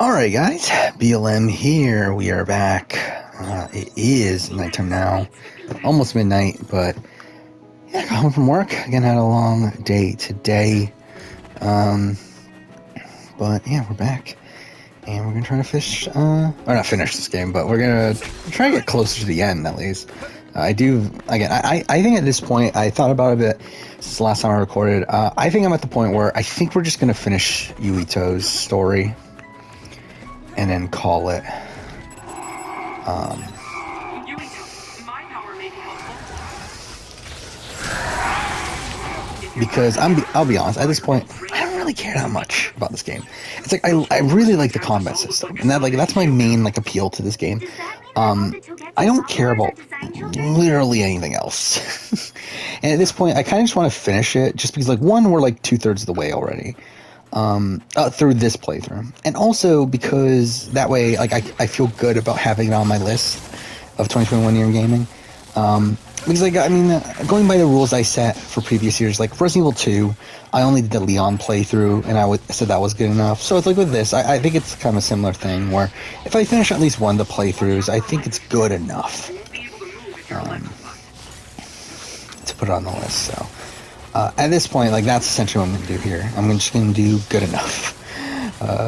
Alright guys, BLM here, we are back. It is nighttime now, almost midnight, but yeah, got home from work, again had a long day today, but yeah, we're back, and we're gonna try to or not finish this game, but we're gonna try to get closer to the end at least. I think at this point, I thought about it a bit since the last time I recorded, I think I'm at the point where I think we're just gonna finish Yuito's story. And then call it. Because I'll be honest, at this point, I don't really care that much about this game. It's like I really like the combat system, and that's my main appeal to this game. I don't care about literally anything else. And at this point, I kind of just want to finish it, just because one, we're 2/3 of the way already. Through this playthrough, and also because that way I feel good about having it on my list of 2021 year in gaming, because going by the rules I set for previous years, like Resident Evil 2, I only did the Leon playthrough and I said that was good enough. So it's with this, I think it's kind of a similar thing where if I finish at least one of the playthroughs, I think it's good enough to put it on the list. So at this point, that's essentially what I'm going to do here. I'm just going to do good enough.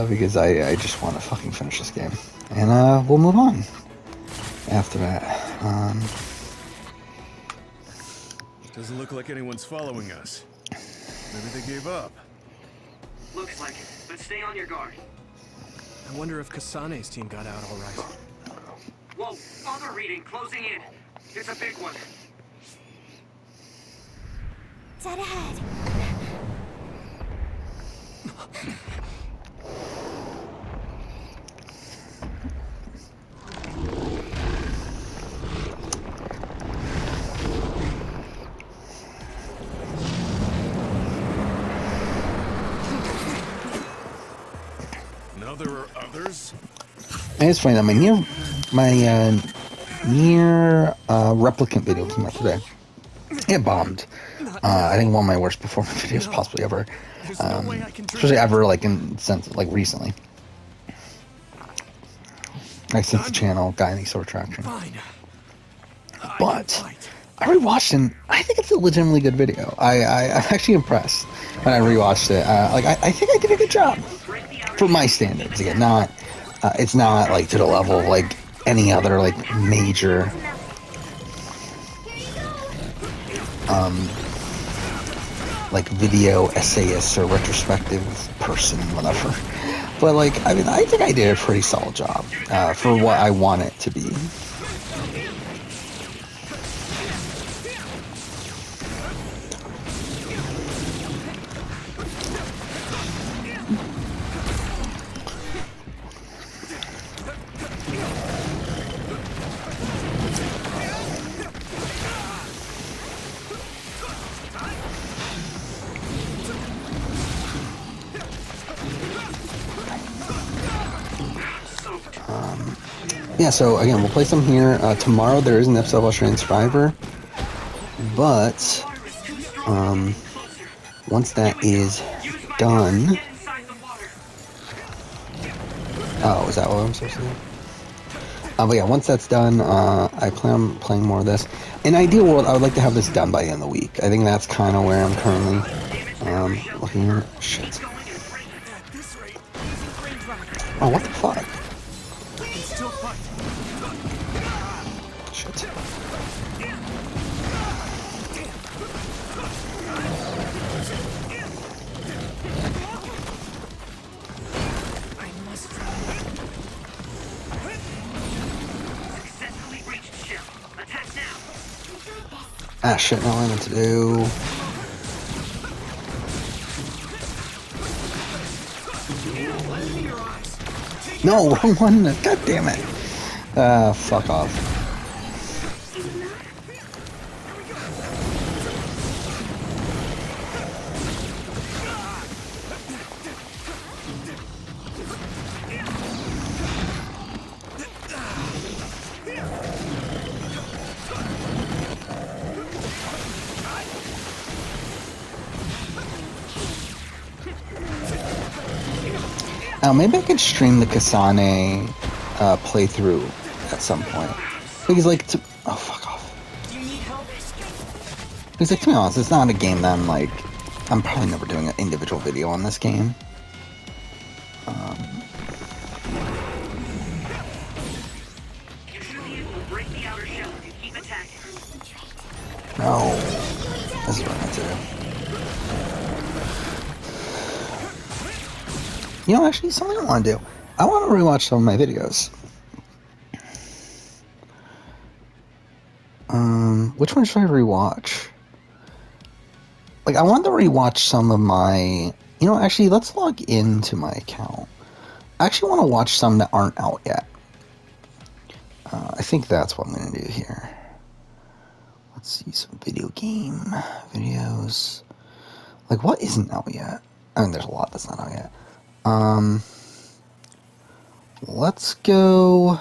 Because I just want to fucking finish this game. And we'll move on after that. Doesn't look like anyone's following us. Maybe they gave up. Looks like it, but stay on your guard. I wonder if Kasane's team got out all right. Whoa, other reading closing in. It's a big one. Dead ahead. Now there are others. And it's funny that my near replicant video came out today. It bombed. I think one of my worst performance videos possibly ever. Especially ever recently. Since the channel got any sort of traction. But I rewatched it and I think it's a legitimately good video. I'm actually impressed when I rewatched it. I think I did a good job for my standards. Again, it's not to the level of any other major video essayist or retrospective person, whatever. But I think I did a pretty solid job for what I want it to be. Yeah, so again, we'll play some here. Tomorrow there is an episode of Australian Survivor, but once that is done... Oh, is that what I'm supposed to do? But yeah, once that's done, I plan on playing more of this. In an ideal world, I would like to have this done by the end of the week. I think that's kind of where I'm currently looking at. Shit. Oh, what the fuck? Shit. Ah, shit, no, I meant to do. No, wrong one. God damn it. Fuck off. Now, maybe I could stream the Kasane playthrough at some point. Because, like, oh, fuck off. Because, like, to be honest, it's not a game that I'm probably never doing an individual video on this game. No. This is what I do. You know, actually, something I want to do. I want to rewatch some of my videos. Which one should I rewatch? Like, I want to rewatch some of my... You know, actually, let's log into my account. I actually want to watch some that aren't out yet. I think that's what I'm going to do here. Let's see, some video game videos. Like, what isn't out yet? I mean, there's a lot that's not out yet. Let's go...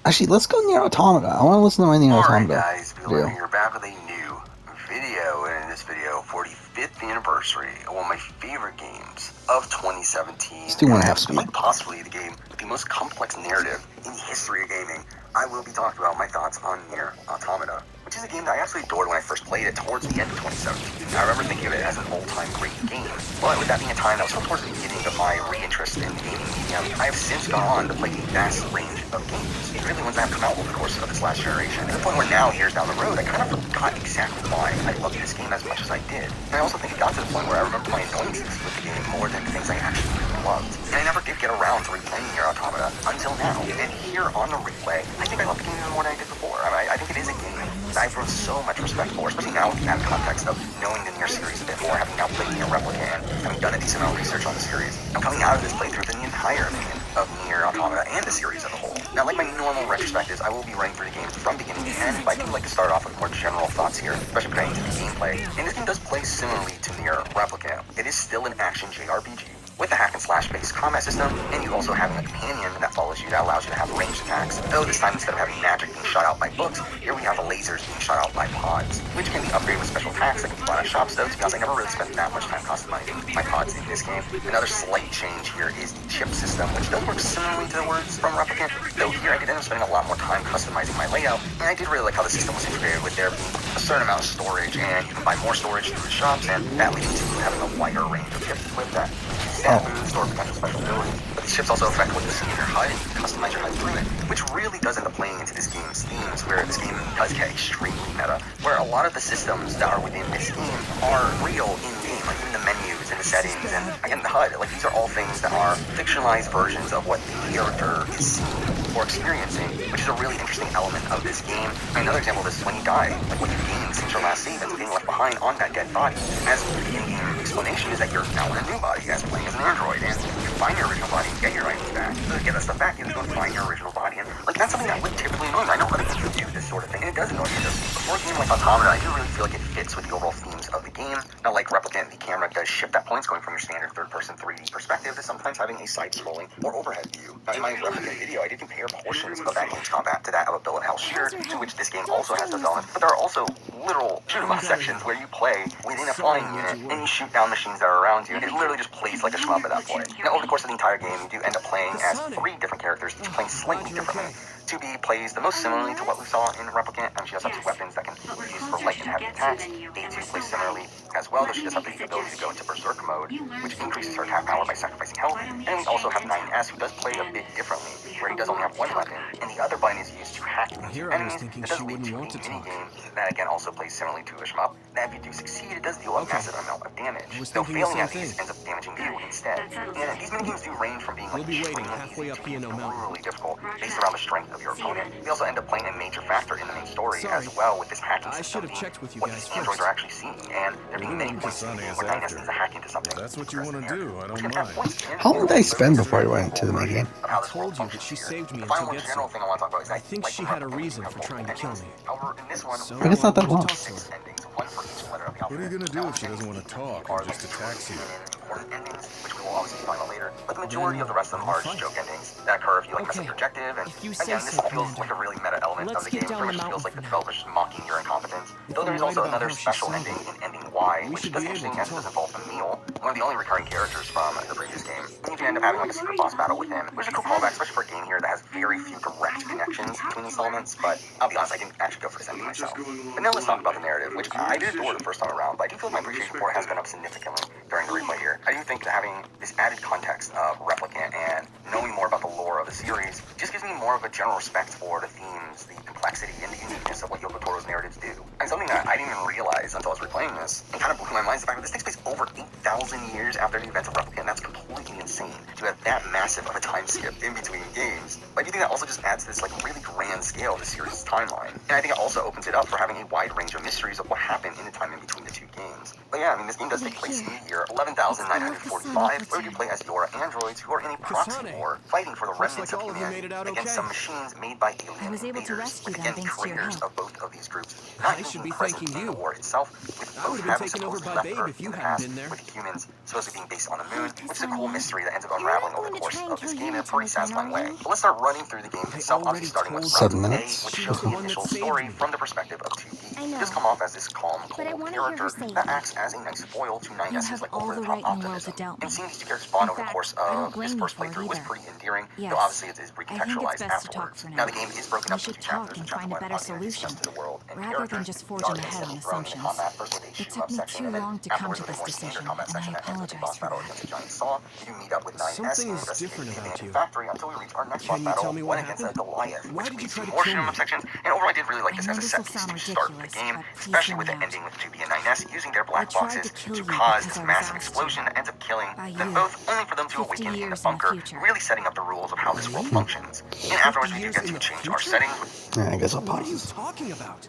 Actually, let's go Nier Automata. I want to listen to my Nier Automata. Alright guys, we're back with a new video, and in this video, 45th anniversary of one of my favorite games of 2017. Let's do 1.5 speed. Quite possibly the game with the most complex narrative in the history of gaming. I will be talking about my thoughts on Nier Automata, which is a game that I absolutely adored when I first played it towards the end of 2017. I remember thinking of it as an all-time great game, but with that being a time that was towards the beginning of my re-interest in the gaming medium, I have since gone on to play a vast range of games, really ones that have come out over the course of this last generation. To the point where now, years down the road, I kind of forgot exactly why I loved this game as much as I did. And I also think it got to the point where I remember my annoyances with the game more than the things I actually loved. And I never did get around to replaying Nier Automata until now. And here on the replay, I think I love the game even more than I did before. I think it is a game that I've grown so much respect for, especially now with the added context of knowing the Nier series a bit more, having now played Nier Replicant, and having done a decent amount of research on the series. I'm coming out of this playthrough with the entire opinion of Nier Automata and the series as a whole. Now, like my normal retrospectives, I will be running through the game from beginning to end, but I do like to start off with more general thoughts here, especially pertaining to the gameplay. And this game does play similarly to Nier Replicant. It is still an action JRPG with a hack-and-slash based combat system, and you also have a companion that follows you that allows you to have ranged attacks. Though this time, instead of having magic being shot out by books, here we have lasers being shot out by pods, which can be upgraded with special attacks that can be bought at shops. Though, to be honest, I never really spent that much time customizing my pods in this game. Another slight change here is the chip system, which does work similarly to the words from Replicant, though here I did end up spending a lot more time customizing my layout, and I did really like how the system was integrated with there being a certain amount of storage, and you can buy more storage through the shops, and that leads to having a wider range of chips with that. Stat boost or potential special abilities. But these chips also affect what you see in your HUD, and you can customize your HUD through it, which really does end up playing into this game's themes, where this game does get extremely meta, where a lot of the systems that are within this game are real in-game, like even the menus and the settings, and again, the HUD. Like, these are all things that are fictionalized versions of what the character is seeing or experiencing, which is a really interesting element of this game. Another example of this is when you die, like what you gain since your last save ends up being left behind on that dead body. As the in-game explanation is that you're now in a new body, as playing as an android, and you find your original body and get your items back. So to get that stuff back, you have to go and find your original body, and like that's something that would typically annoy me. I know other people do this sort of thing, and it does annoy me. For a game like Automata, I do really feel like it fits with the overall themes of the game. Now, like Replicant, the camera does shift at points, going from your standard third-person 3D perspective to sometimes having a side-scrolling or overhead view. Now, in my Replicant video, I did compare portions of that game's combat to that of a Bill and Hell shooter, to which this game also has those elements. But there are also literal shoot-em-up sections where you play within a flying unit and you shoot down machines that are around you. It literally just plays like a shmup at that point. Now, over the course of the entire game, you do end up playing as 3 different characters, each playing slightly differently. 2B plays the most similarly to what we saw in Replicant, and she does have 2 weapons that can be used for light and heavy attacks. A2 plays similarly as well, though she does have the ability to go into Berserker mode, which increases her attack power by sacrificing health. And we also have 9S, who does play a bit differently, where he does only have 1 weapon, and the other button is used to hack into enemies. It does lead to a mini-game that again also plays similarly to a shmup. That if you do succeed, it does deal a massive amount of damage, though failing at these ends up damaging you instead. And these minigames do range from being like extremely easy to being brutally difficult, based around the strength of your opponent. They also end up playing a major factor in the main story as well, with this hacking system being what these androids are actually seeing, and there being many points where 9S needs to hack into something. That's what you want to do. I don't mind. How long did I spend before I went to the main game? I told you that she saved me The until final Getsu. general thing I want to talk about is I think she had a reason for trying to kill me. However, in this one, So I guess not that long. 6 endings, 1 for each letter of the What are you alphabet. gonna do if she doesn't want to talk and just attacks you? Important endings, which we will obviously find out later, but the majority of the rest of them are just joke endings that occur if you like mess up your objective, and If you say again, this so, feels like a really meta element of Let's the get game. down Pretty the much feels mountain like the for developers just mocking your incompetence. Though there is I'm also right about another how she special sounded. ending in ending Y, We which should does be able interesting to as it does talk. involve a meal, one of the only recurring characters from the previous game. And you can end up having like a secret boss battle with him, which is a cool callback, especially for a game here that has very few direct connections between these elements, but I'll be honest, I didn't actually go for this ending myself. But now let's talk about the narrative, which I did adore the first time around, but I do feel like my appreciation for it has been up significantly during the replay here. I do think that having this added context of Replicant and knowing more about the lore of the series just gives me more of a general respect for the themes, the complexity, and the uniqueness of what Yoko Toro's narratives do. And something that I didn't even realize until I was replaying this, and kind of blew my mind, is the fact that this takes place over 8,000 years after the events of Replicant. That's completely insane to have that massive of a time skip in between games. But I do think that also just adds this like really grand scale to the series' timeline. And I think it also opens it up for having a wide range of mysteries of what happened in the time in between the two games. But yeah, I mean, this game does take place in the year 11,945, where you play as Yora androids who are in a proxy war, fighting for the remnants of humanity against some machines made by alien I was able to invaders, rescue with them again thanks to your traitors help. of both of these groups, not I even should being be present thanking in the you. war itself, with I both would have been having taken over supposedly by left Babe Earth if you in the hadn't past, been there. with humans supposed to be based on the moon, Hey, which is a cool Cassania. mystery that ends up You're unraveling not over going the to course try and of this kill game in a Yuito pretty again, satisfying are way. you? But let's start running through the game I itself, obviously already starting with told Route 7 A, minutes. which She shows was the the one that initial saved story me. from the perspective of 2B. I He know. does come off as this calm, But I cold want to hear her character say that that. acts as a nice foil to You 9S's have like all the over-the-top right in the world to optimism. doubt And me. seeing these two characters bond In over the fact, course I don't of blame this you first for it playthrough was either. pretty endearing, Yes. though obviously it is I think it's recontextualized best to talk afterwards. for Now now. the game is broken We up into should two talk chapters. and Chapter find a 1 better obviously introduces solution, us to the world and rather than characters. just We forging are ahead on instantly thrown into assumptions. combat, first with a It shoot took 'em up me section, too and then long to come afterwards to with a this more standard decision, combat and I section that ends with a apologize boss for battle that. against a giant saw. We do meet up with 9S Something and is investigate different the about abandoned you. factory until we reach our next boss Can you battle, tell me one what against a happened? Goliath, Why which did you leads try to to more kill shoot 'em up me? sections. And overall, I did really like I this know as a this set will piece sound to start the ridiculous, game, but please especially hear with me it out. ending with 2B and 9S using their I black tried boxes to kill to you cause because this I was massive asked explosion to. that ends up killing By them you. both, only for them to 50 awaken in the years in the bunker, future. really setting up the rules of how this world Me? functions. And 50 afterwards, we do years get in to the change our future? settings. Yeah, I guess I'll What are you pause. talking about?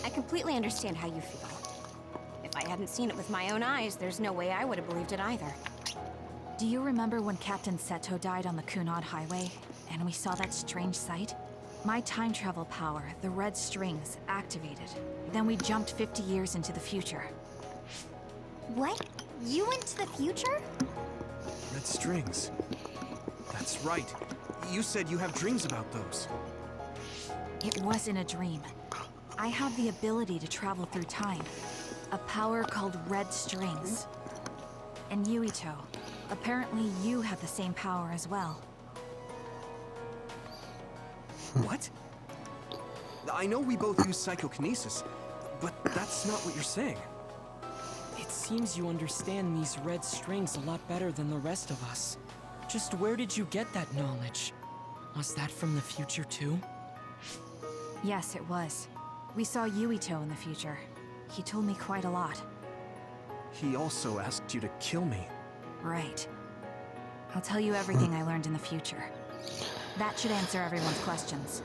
I completely understand how you feel. If I hadn't seen it with my own eyes, there's no way I would have believed it either. Do you remember when Captain Seto died on the Kunad Highway, and we saw that strange sight? My time travel power, the red strings, activated. Then we jumped 50 years into the future. What? You went to the future? Red strings. That's right. You said you have dreams about those. It wasn't a dream. I have the ability to travel through time. A power called red strings. And Yuito, apparently you have the same power as well. What? I know we both use psychokinesis, but that's not what you're saying. It seems you understand these red strings a lot better than the rest of us. Just where did you get that knowledge? Was that from the future too? Yes, it was. We saw Yuito in the future. He told me quite a lot. He also asked you to kill me. Right. I'll tell you everything I learned in the future. That should answer everyone's questions.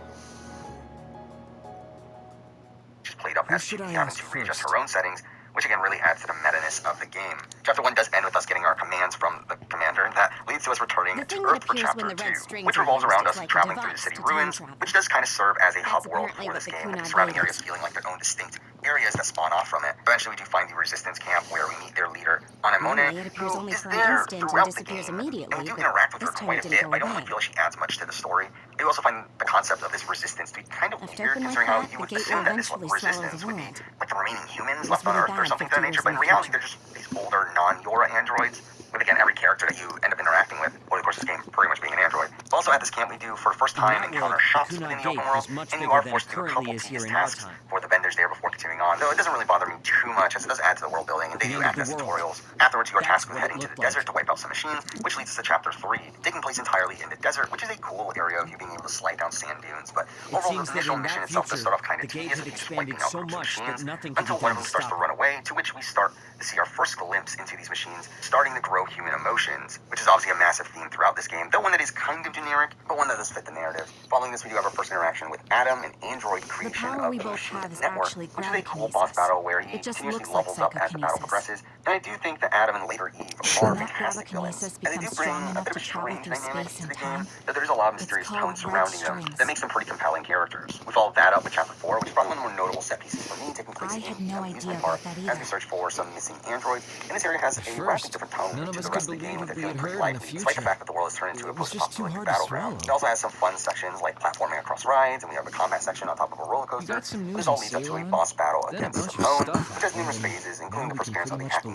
She's played up Who as should I having ask to readjust first? her own settings, which again really adds to the meta-ness of the game. Chapter 1 does end with us getting our commands from the commander, and that leads to us returning The to thing that Earth for appears Chapter when the red 2, strings which are revolves used around is us like a traveling through the device city to time ruins, travel. which does kind of serve as a That's hub world apparently for what this the game, with the Kunad surrounding gave areas us. feeling like their own distinct areas that spawn off from it. Eventually we do find the Resistance camp where we meet their leader, Anemone, Normally it appears who only is for an there instant and throughout the disappears game, immediately, and we do but interact with her this time quite it a didn't bit, go but I don't really away. feel like she adds much to the story. I do also find the concept of this resistance to be kind of Left weird, open like considering how that, you the would gate assume will that this eventually swallow resistance the would be world. like the remaining humans It was left on really Earth or bad something 50 of that nature, years but in in the reality future. they're just these older non-Yora androids, with again every character that you end up interacting with over the course of this game pretty much being an android. Also at this camp we do for the first In time that encounter world, the shops Kunad within the Gate open world, was much and you bigger are than forced it to do a couple currently is tedious here in our tasks time. for the vendors there before continuing on, though it doesn't really bother me too much as it does add to the world building, and they The do end of act the as world. tutorials. Afterwards you are That's tasked with what it heading to the looked like. desert to wipe out some machines, which leads us to Chapter 3, taking place entirely in the desert, which is a cool area of you being able to slide down sand dunes, but It overall seems the that initial in mission that itself does future, start off kind the of gate tedious had with you just wiping expanded out so groups of much that machines nothing could be until one done of to them starts stop to it. run away, to which we start to see our first glimpse into these machines starting to grow human emotions, which is obviously a massive theme throughout this game, though one that is kind of generic, but one that does fit the narrative. Following this, we do have our first interaction with Adam, an android The creation power of we the both machine have is network, actually which is a cool boss gravikinesis. battle where he It just continuously looks like levels up as the battle psychokinesis. progresses, and I do think that Adam and later Eve are When that fantastic villains, gravikinesis and they do becomes bring strong a enough bit of to a travel strange through dynamic space to and the game, time, that there is a lot of it's mysterious called tones red surrounding them strings. that makes them pretty compelling characters. We followed that up with Chapter 4, which is probably one of the more notable set pieces for me, taking place I in had the no amusement idea park about that as we either. search for some missing androids. And this area has At a radically first, different tone none of to us the could rest of the believe game, what with it we feeling had pretty heard in the lively, despite the future. fact that the world has turned into a It was just too post-apocalyptic hard to battleground. swallow. It also has some fun sections like platforming across rides, and we have a combat section on top of a roller You coaster. got some news This in all leads up to a Ceylon? boss battle Then a against bunch of Simone, stuff which has happened, numerous and phases, now including we the first can appearance of pretty the much acting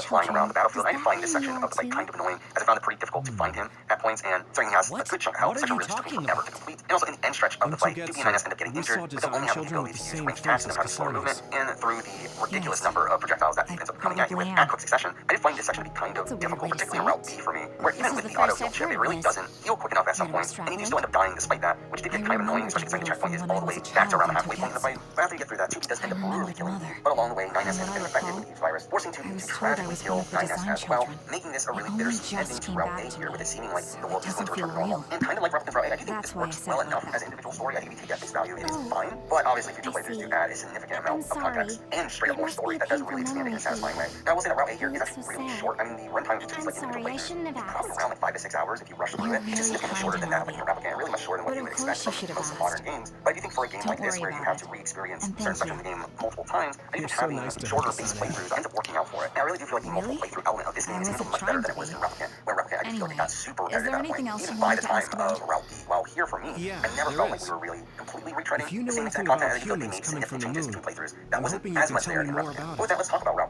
up flying around the battlefield. I find this section of the fight kind of annoying, as I found it pretty difficult to find him at points, and considering he has a good chunk of health, such a really just took me forever to complete. And also in the end stretch of the fight, Yuki and Ines end up getting injured, but they'll only have the ability to use ranged attacks and have slower movement, and through the ridiculous number of projectiles that he ends up coming at you with at quick succession, I did find this section to be kind of difficult, particularly on Route B for me, where even with the auto-heal chip, it really doesn't heal quick enough at some points, and you do still end up dying despite that, which did get kind of annoying, especially considering the checkpoint is all the way back to around the halfway point in the fight. But after you get through that, Yuki does end up brutally killing you, but along the way, Nines ends up getting infected with the virus, forcing Yuki to tragically kill Nines as well, making this a really bittersweet ending to Route A here, with it seeming like the world is going to return to normal. And kind of like Replicant's Route A, I do think this works well enough as an individual story. I think if you take at face value, it is fine, but obviously future playthroughs do add a significant amount of context and straight up more story that does really expand it in a satisfying way. Now I will say that Route A here is actually really short. I mean, the runtime just like individual playthroughs, probably around like 5 to 6 hours if you rush through it, which is significantly shorter than that when you're Replicant, really much shorter than what you would expect from most modern games. But I do think for a game like this, where you have to re-experience certain sections of the game multiple times, I do think having shorter base playthroughs ends up working out for it. And I really do feel like the multiple playthrough element of this game is even much better than it was in Replicant, where Replicant I just feel like it got super repetitive at that point, even by the time of Route B. While here for me, I never felt like we were really completely retreading the same exact content. I think they made significant changes between playthroughs that wasn't as much there in Replicant. But with that, let's talk about Route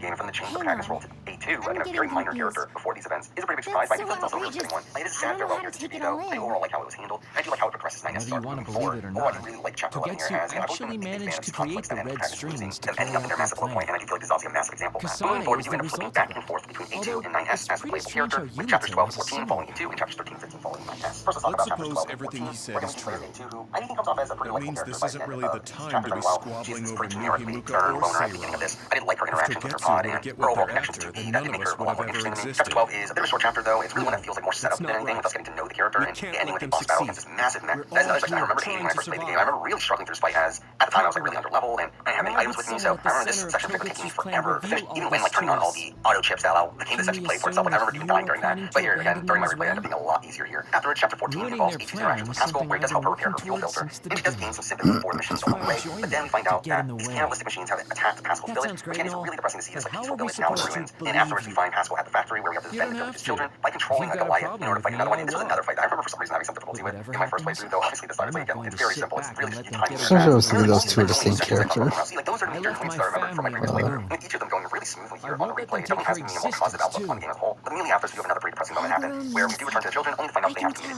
the game, from the change of protagonist role to A2, like a very minor character before these events, is a pretty big surprise, but I think that's also a really fitting one. It is a sad farewell here to 2D, though. I overall like how it was handled. I do like how it progresses night and Whether you start want to moving believe forward. it or Overall, I not, really like Chapter 11 here, Togetsu as I've always actually been a big fan managed of to the conflicts create that the end red protagonist losing, strings to them ending up in carry their out massive their low point, and I do feel like this is obviously a massive example of that. Moving Kasane forward, we is do the end up flipping result back of and that. forth between A2 Although, and 9S it's as the pretty playable strange character, how with chapters 12 and Yuito is 14 a falling symbol. A2 and chapters 13 and 15 falling 9S. First, let's talk Let's about chapters suppose 12 and 14. everything he said We're is going to play as true. A2, who I think comes off as a pretty That likable means character this by isn't the end really the of these time to chapters be as well. squabbling She's over pretty new generically Himuka stern or loner at the beginning of Sayra. this. I did like her If interactions with her Togetsu pod were to and get her what overall they're connections after, to B then that none did of make her us a would lot have more ever interesting to me. existed. Chapter 12 is a bit of a short chapter, though. It's really one that No, feels like more setup that's than not anything. right. It does get into know the character, We and can't the ending let with the them boss battle against succeed. this massive mech. We're That is all another section I here remember hating trying when I to first played the game. I survive. remember really struggling through this fight, as at the time I was like really under level and I didn't have many Why items would with me, so someone at I the remember this center of section particularly taking me Togetsu's plan forever, reveal because all even when like this turning to on all us? the auto chips that allow the game to Can essentially we play for assume itself, like I that remember people you dying are during that. planning But to here again, abandon during them my as replay, well? ended up being a lot easier here. Afterwards, chapter 14 Ruining involves their Ichi's plan interaction with was Pascal, something where he I've does help been her repair working her fuel towards filter, since the and she does gain beginning. some sympathy for the machines That's along why the I way. joined But then them, we find to out get that in the these way. animalistic machines have attacked Pascal's That village, sounds which great again and is all, really depressing to see, as but the how peaceful are we village now in supposed to ruins. And afterwards, we believe you? find Pascal at the factory, where we have to You defend don't the have his to. children by If controlling you've a got a Goliath in problem order to with fight me, another one. I'll And this was walk. another fight that I remember for some reason having some difficulty But with whatever in my first happens, playthrough, though obviously this I'm obviously not again, going it's to very sit simple. It's back really and just let these them tiny get little away Especially with battles. with And really those the two are only the same sections I talk character. about, see, like those are the I major left points my that I remember from my family previous playthrough. alone. And each of them going really smoothly here I on the won't let them replay take definitely her has me a more positive existence, outlook on the too. game as a whole. But immediately after, so you have another pretty depressing moment happen, where we do return to the children, only to find out they have committed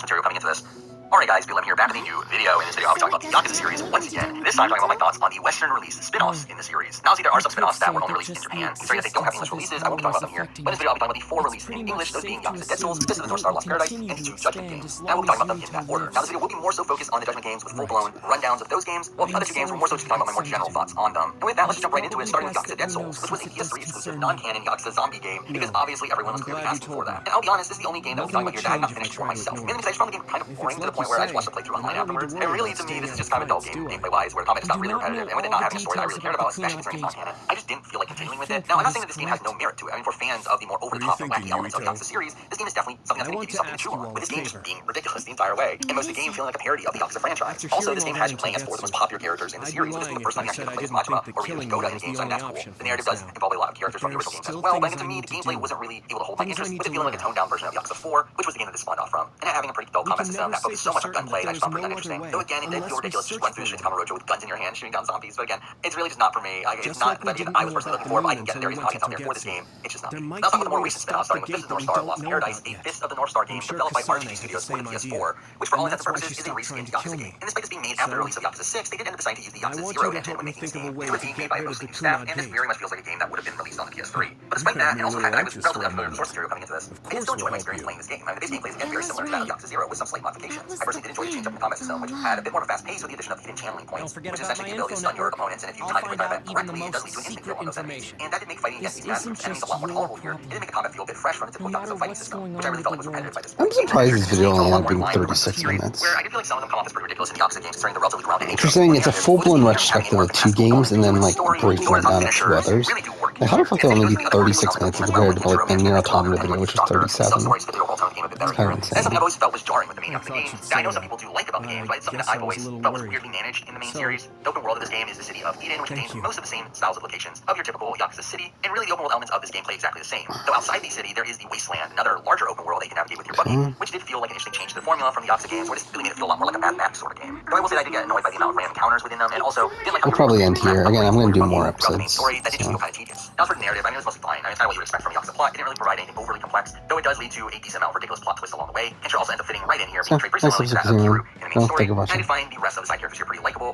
source material coming into this. Alright guys, Bill, I'm here back with a new video. In this video, I'll be talking about the Yakuza series once again. This time, talking about my thoughts on the Western release spin-offs in the series. Now, see, there are some spin-offs that were only released in Japan. Considering that they don't have English releases, I won't be talking about them here. But in this video, I'll be talking about the 4 releases in English, those being Yakuza Dead Souls, Fist of the North Star Lost Paradise, and the 2 Judgment games. And I will be talking about them in that order. Now, this video will be more so focused on the Judgment games with full-blown rundowns of those games, while the other 2 games will more so just be talking about my more general thoughts on them. And with that, let's just jump right into it, starting with Yakuza Dead Souls, which was a PS3 exclusive non-canon Yakuza zombie game, because obviously everyone was clearly asking for that. And I'll be honest, this is the only game that we'll be talking about here that I have not finished for myself. Mainly because I just found the game kind of boring to the point where I just watched the playthrough online afterwards. And really, to me, this is just kind of a dull game, gameplay-wise, where the combat just got really repetitive, and with it not having a story that I really cared about, especially concerning non-canon, I just didn't feel like continuing with it. Now, I'm not saying that this game has no merit to it. I mean, for fans of the more over-the-top and wacky elements of the Yakuza series, this game is definitely something that's going to give you something to chew on. But this game just being ridiculous the entire way, and most of the game feeling like a parody of the Yakuza franchise. Also, this game has you playing as 4 of the most popular characters in the series, which is the first time you actually play as Majima or even Yuito in the game, so that's cool. The narrative does involve a lot of characters from the original games as well, but to me, the gameplay wasn't really able to hold my interest, with it feeling like a toned-down version of Yakuza 4, which was the game that this spawned off from, and having a pretty dull combat system that focused so much of certain gunplay that I that just found there pretty was no uninteresting. other way, Though again, it did unless feel we ridiculous just search run through the for streets of one. Kamurocho with guns in your hand, shooting down zombies. But again, it's really just not for me. It's Just not like we the didn't I know was personally about looking for, the but I moon can get there. until we Reasons went how I to can tell here for this Togetsu. game. It's just not There me. might Now, be some of a the more way to recent spin-offs, stop the starting with gate Fist of that the North we Star, don't Lost know Paradise, about a yet. Fist of the North Star game I'm sure developed by Kasane Varsity had the Studios, same ported to idea, PS4, which for all and intents that's and why she purposes is a stopped reskin trying to to Yakuza kill game. me. And despite this being made after the So, release of Yakuza 6, they did end up deciding to use the I Yakuza want 0 you to engine help when me making this think of a game, way which was to being made get by a rid of mostly the new staff, Kunad and this gate. very much feels like a game that would have been released on the PS3. But You despite had that, me and a also the little fact that I was anxious relatively for a unfamiliar with the source moment. material coming into this, Of I did course still enjoy we'll my help experience you. playing this game. I mean, the base gameplay is again very Emma's similar to that of right. Yakuza 0 with some slight modifications. That was I personally the did enjoy the change up in the plan combat system, all which had a bit along. more of a fast pace with the addition of hidden channeling Don't points, forget which is about essentially my the ability info to stun your network. opponents, and if you I'll time it with find out that even the correctly, it does most lead to an instant kill secret on those enemies. information. And that did make fighting against This these bad isn't groups enemies a just lot more your tolerable here. It did problem. make the combat feel a bit fresh from the No typical matter Yakuza fighting what's system, going which I on really with felt the was repetitive by world, this I'm point. And surprised this video to a only lot ended up more in being line with the rest of the 36 series, minutes. where I did feel like some of them come off as pretty ridiculous in the Yakuza games, considering the relatively grounded nature of Interesting, the it's a narrative, with this full-blown game never having any retrospective more of two fantastical games elements and to then its like story, breaking nor it does how down to two finishers others. really do work in Like, how the here. fuck And did it same only goes be for the other 36 games minutes as as well, compared with to like the Ichiro and Nier Zenitsu Automata and video, like which was stronger 37? sub-stories to the overall tone game a bit better It's kind here. of And that's something insane. I've always felt was jarring with the main I half of the thought game, you'd that I say know some that, people do like about the but games, I but it's something guess that I I've was a always little felt was worried. weirdly managed in the main So, series. The open world of this game is the city of Eden, which thank contains you. most of the same styles of locations of your typical Yakuza city, and really the open world elements of this game play exactly the same. Though outside the city, there is the Wasteland, another larger open world that you can navigate with your buggy, Okay. which did feel like an interesting change to the formula from the Yakuza games, where this really made it feel a lot more like a Mad Max sort of game. Though I will say that I did get annoyed by the amount of random encounters within them, and also didn't like how We'll your probably resources end interacted here. with Again, I'm upgrades going to do above you more throughout the main episodes. story. That did just So, feel kind of tedious. Now, as for the narrative, I mean, it's mostly fine. I mean, it's kind of what you would expect from a Yakuza plot. It didn't really provide anything overly complex, though it does lead to a decent amount of ridiculous plot twists along the way, and sure also ends up fitting right in here, being portrayed pretty nice similarly to episode that of continuing. Kiru in the main Well, story. thank you for And I watching. did find the rest of the side characters here pretty likable.